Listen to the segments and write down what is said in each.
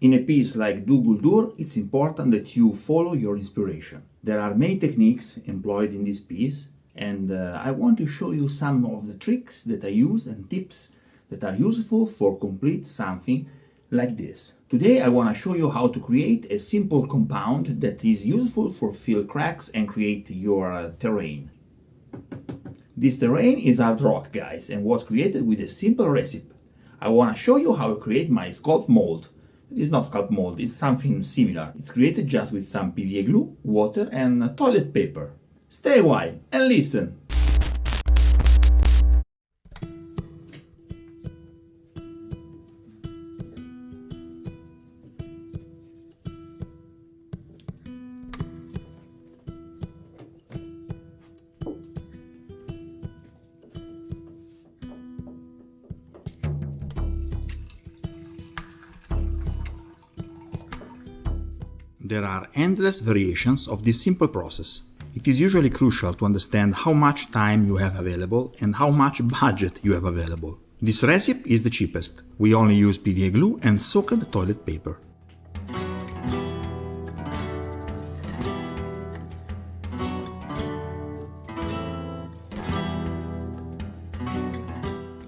In a piece like Du Guldur, it's important that you follow your inspiration. There are many techniques employed in this piece, and I want to show you some of the tricks that I use and tips that are useful for complete something like this. Today I want to show you how to create a simple compound that is useful for fill cracks and create your terrain. This terrain is hard rock, guys, and was created with a simple recipe. I want to show you how to create my sculpt mold. It is not sculpt mold, it's something similar. It's created just with some PVA glue, water and toilet paper. Stay a while and listen. There are endless variations of this simple process. It is usually crucial to understand how much time you have available and how much budget you have available. This recipe is the cheapest. We only use PVA glue and soaked toilet paper.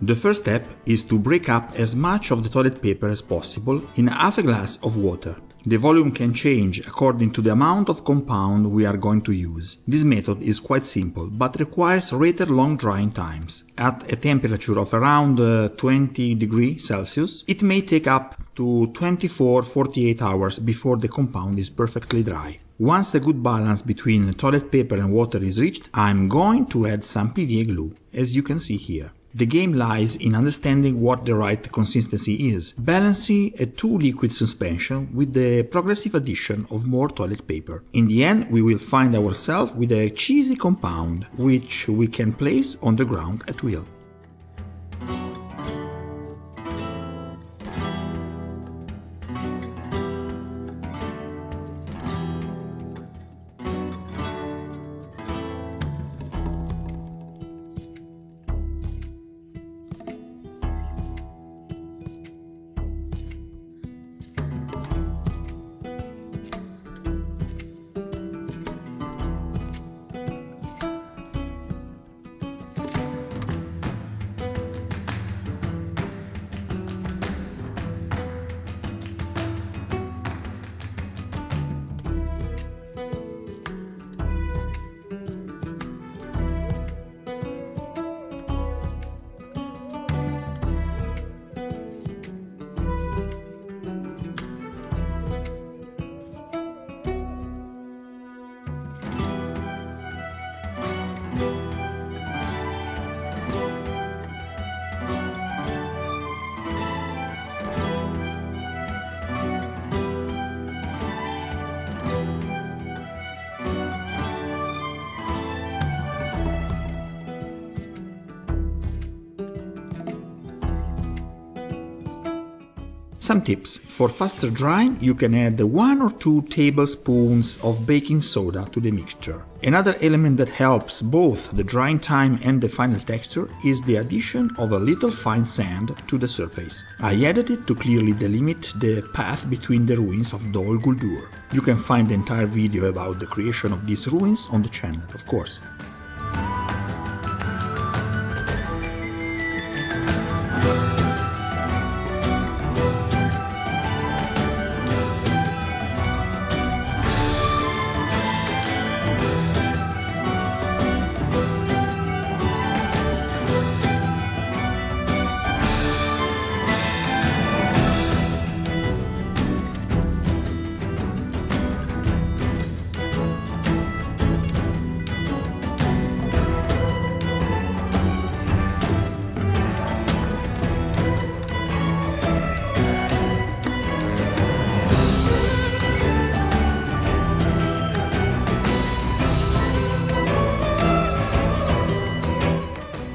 The first step is to break up as much of the toilet paper as possible in half a glass of water. The volume can change according to the amount of compound we are going to use. This method is quite simple, but requires rather long drying times. At a temperature of around 20 degrees Celsius, it may take up to 24-48 hours before the compound is perfectly dry. Once a good balance between toilet paper and water is reached, I'm going to add some PVA glue, as you can see here. The game lies in understanding what the right consistency is, balancing a two-liquid suspension with the progressive addition of more toilet paper. In the end, we will find ourselves with a cheesy compound, which we can place on the ground at will. Some tips. For faster drying, you can add 1 or 2 tablespoons of baking soda to the mixture. Another element that helps both the drying time and the final texture is the addition of a little fine sand to the surface. I added it to clearly delimit the path between the ruins of Dol Guldur. You can find the entire video about the creation of these ruins on the channel, of course.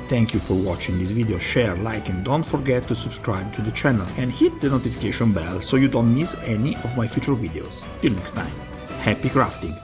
Thank you for watching this video, share, like and don't forget to subscribe to the channel and hit the notification bell so you don't miss any of my future videos. Till next time, happy crafting!